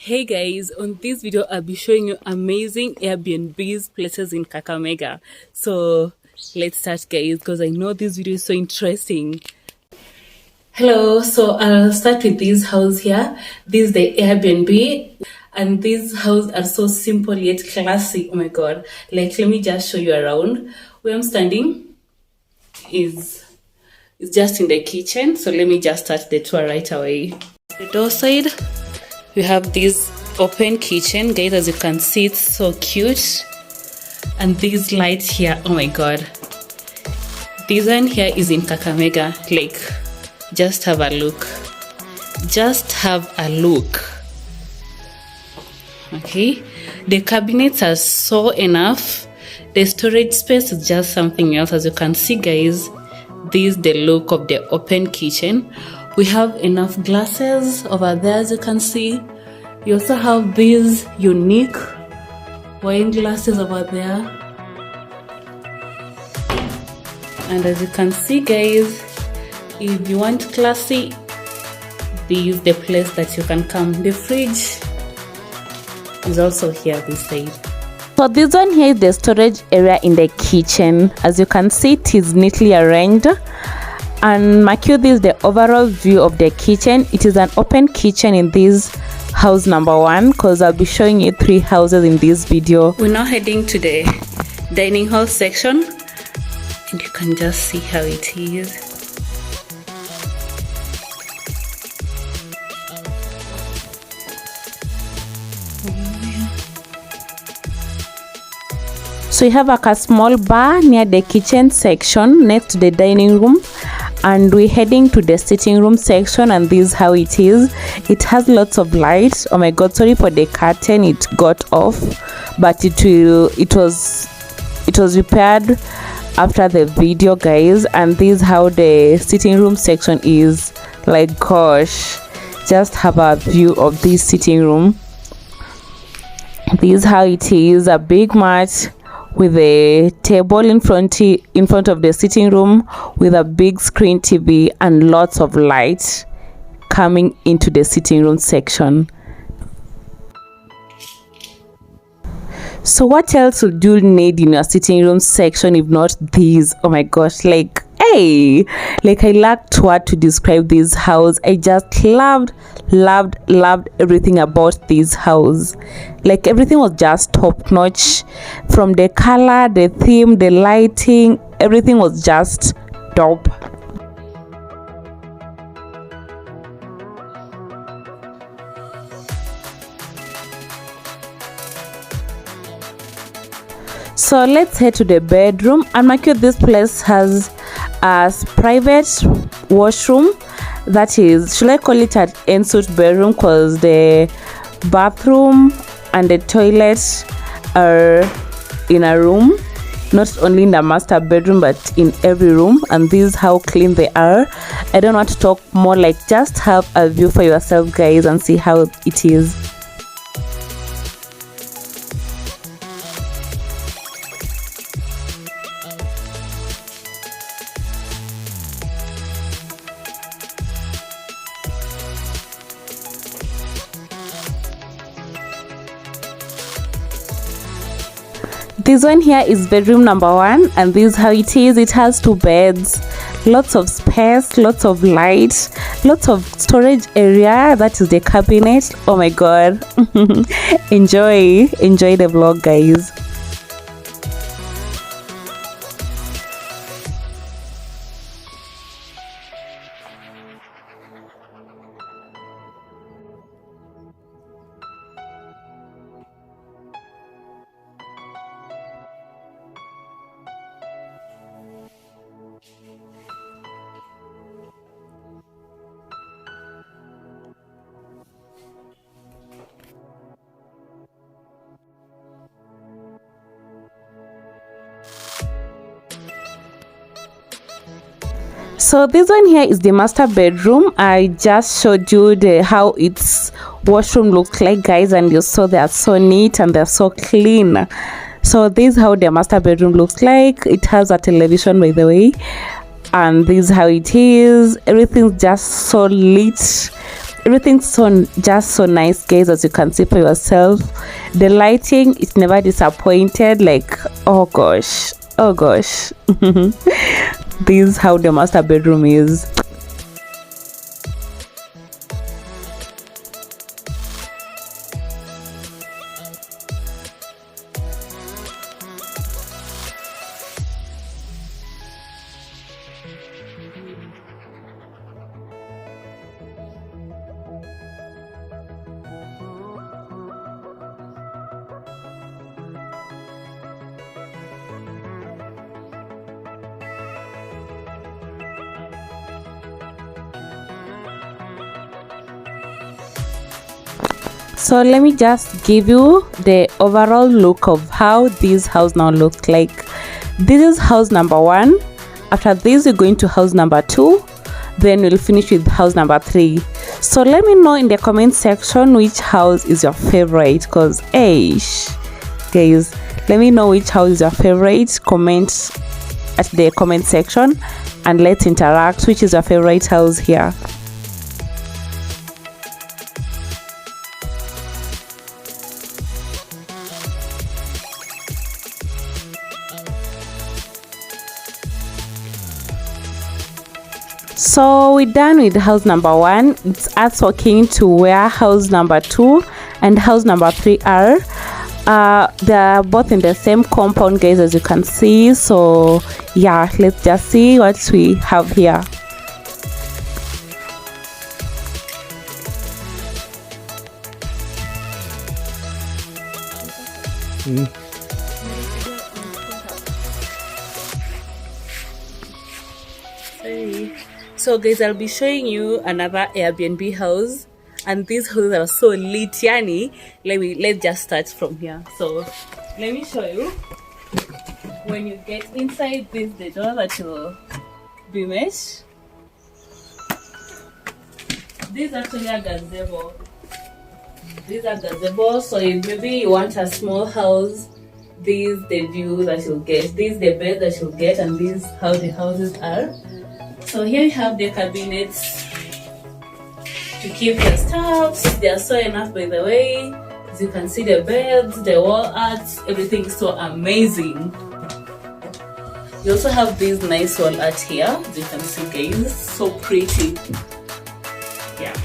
Hey guys, on this video I'll be showing you amazing Airbnbs places in Kakamega. So let's start guys, because I know this video is so interesting. Hello, so I'll start with this house here. This is the Airbnb, and these houses are so simple yet classy. Oh my god, like let me just show you around. Where I'm standing is just in the kitchen, so let me just start the tour right away. The door side, we have this open kitchen, guys. As you can see, it's so cute. And these lights here, oh my god, this one here is in Kakamega. Like, just have a look, okay. The cabinets are so enough. The storage space is just something else. As you can see guys, this is the look of the open kitchen. We have enough glasses over there, as you can see. You also have these unique wine glasses over there. And as you can see guys, if you want classy, this is the place that you can come. The fridge is also here this side. So this one here is the storage area in the kitchen. As you can see, it is neatly arranged. And mark you, this is the overall view of the kitchen. It is an open kitchen in this house number 1, because I'll be showing you 3 houses in this video. We're now heading to the dining hall section, and you can just see how it is. So you have a small bar near the kitchen section next to the dining room, and we're heading to the sitting room section, and this is how it is. It has lots of light. Oh my god, sorry for the curtain, it got off, but it was repaired after the video guys. And this is how the sitting room section is. Like, gosh, just have a view of this sitting room. This is how it is, a big mat with a table in front of the sitting room, with a big screen TV and lots of light coming into the sitting room section. So what else would you need in your sitting room section if not these? Oh my gosh, like, hey, like I lacked word to describe this house. I just loved everything about this house. Like, everything was just top notch, from the color, the theme, the lighting, everything was just top. So let's head to the bedroom. And mark you, this place has a private washroom. That is, should I call it an ensuite bedroom, because the bathroom and the toilet are in a room, not only in the master bedroom but in every room. And this is how clean they are. I don't want to talk more, like, just have a view for yourself guys and see how it is. This one here is bedroom number 1, and this is how it is. It has 2 beds, lots of space, lots of light, lots of storage area. That is the cabinet. Oh my god. enjoy the vlog guys. So this one here is the master bedroom. I just showed you how its washroom looks like guys, and you saw they are so neat and they're so clean. So this is how the master bedroom looks like. It has a television, by the way, and this is how it is. Everything's just so lit. everything's just so nice, guys, as you can see for yourself. The lighting, it's never disappointed. Like, oh gosh, this is how the master bedroom is. So let me just give you the overall look of how this house now looks like. This is house number 1. After this, we're going to house number 2. Then we'll finish with house number 3. So let me know in the comment section which house is your favorite, because guys, let me know which house is your favorite. Comment at the comment section and let's interact. Which is your favorite house here? So we're done with house number 1. It's us walking to where house number 2 and house number 3 are. They're both in the same compound, guys, as you can see. So yeah, let's just see what we have here. So guys, I'll be showing you another Airbnb house, and these houses are so lit, yani. Let's just start from here. So let me show you. When you get inside this, the door that will be mesh. These are actually a gazebo. These are gazebo. So if maybe you want a small house, this is the view that you'll get. This is the bed that you'll get, and this is how the houses are. So here you have the cabinets to keep your stuffs. They are so enough, by the way. As you can see, the beds, the wall arts, everything is so amazing. You also have this nice wall art here. As you can see, guys, so pretty. Yeah.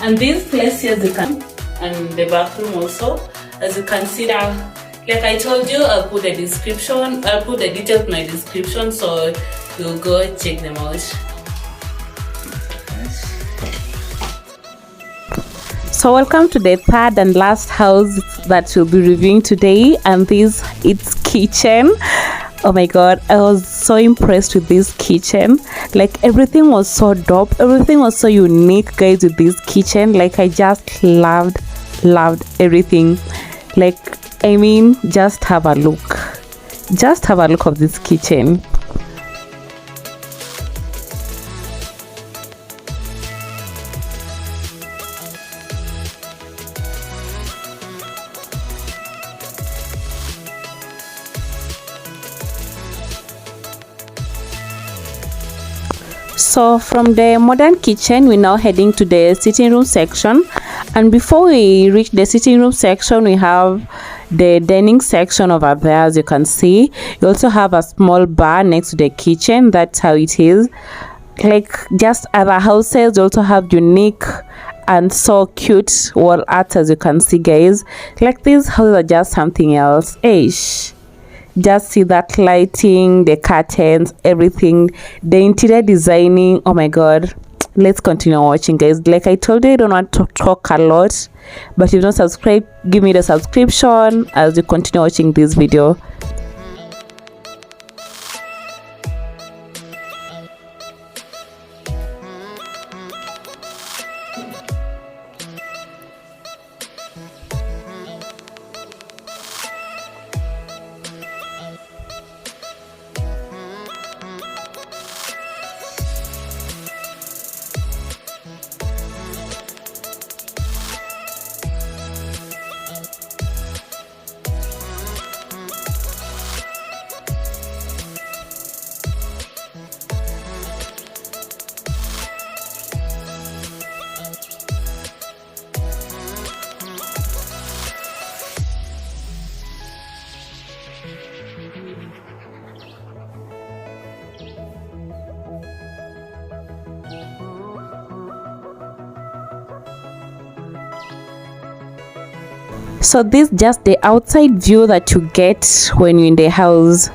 And this place here, and the bathroom also, as you can see now. Like I told you, I'll put the description. I'll put the details in my description, so you'll go check them out. So welcome to the third and last house that we'll be reviewing today, and this it's kitchen. Oh my god, I was so impressed with this kitchen. Like everything was so dope, everything was so unique, guys, with this kitchen. Like I just loved everything. Like, I mean, just have a look of this kitchen. So from the modern kitchen, we're now heading to the sitting room section, and before we reach the sitting room section, we have the dining section over there. As you can see, you also have a small bar next to the kitchen. That's how it is. Like just other houses, you also have unique and so cute wall art, as you can see, guys. Like these houses are just something else. Just see that lighting, the curtains, everything, the interior designing. Oh my god, let's continue watching, guys. Like I told you, I don't want to talk a lot, but if you don't subscribe, give me the subscription as you continue watching this video. So this is just the outside view that you get when you're in the house.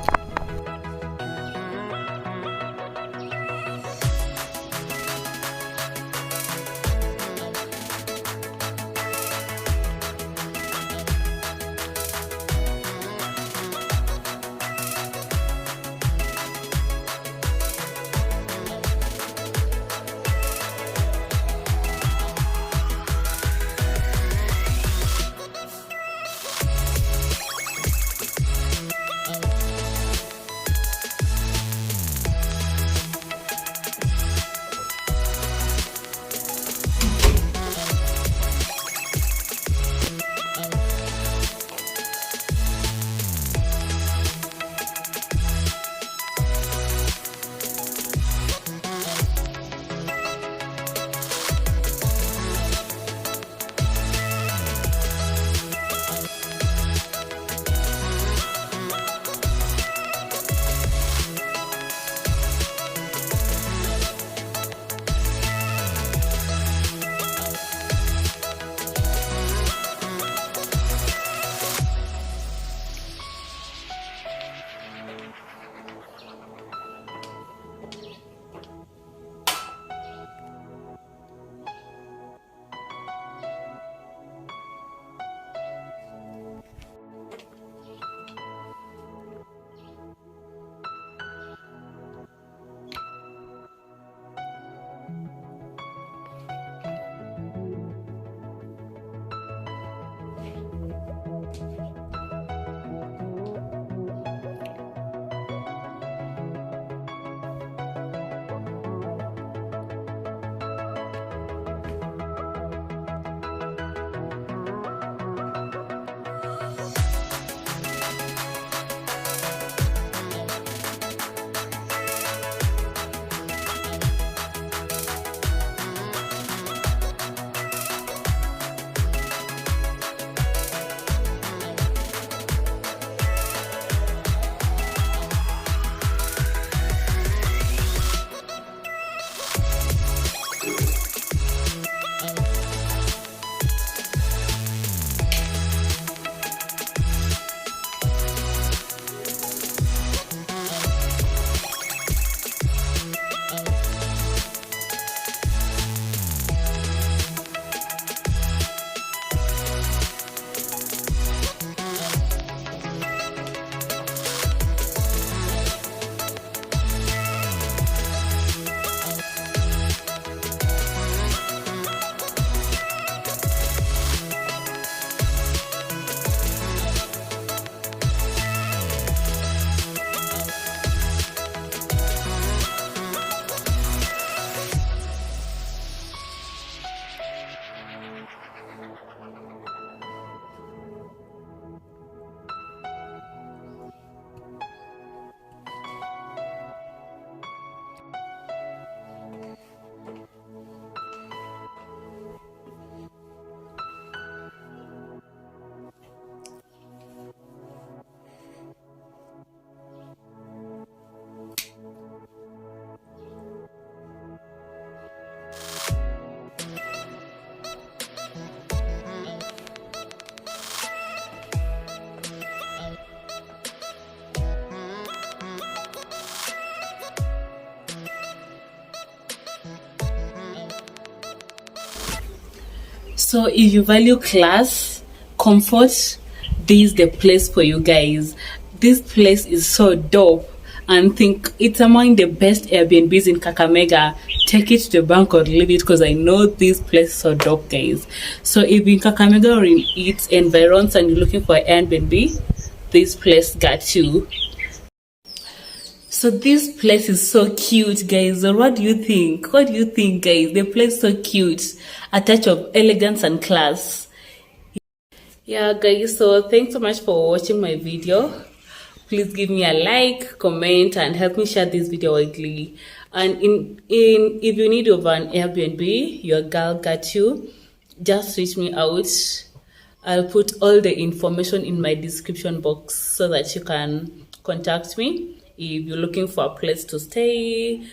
So if you value class, comfort, this is the place for you guys. This place is so dope and think it's among the best Airbnbs in Kakamega. Take it to the bank or leave it, because I know this place is so dope, guys. So if you're in Kakamega or in its environs and you're looking for an Airbnb, this place got you. So this place is so cute, guys. Or what do you think? What do you think, guys? The place is so cute. A touch of elegance and class. Yeah, guys. So thanks so much for watching my video. Please give me a like, comment, and help me share this video widely. And if you need over an Airbnb, your girl got you. Just reach me out. I'll put all the information in my description box so that you can contact me if you're looking for a place to stay.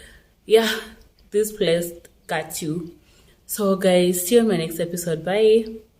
Yeah, this place got you. So guys, see you in my next episode. Bye.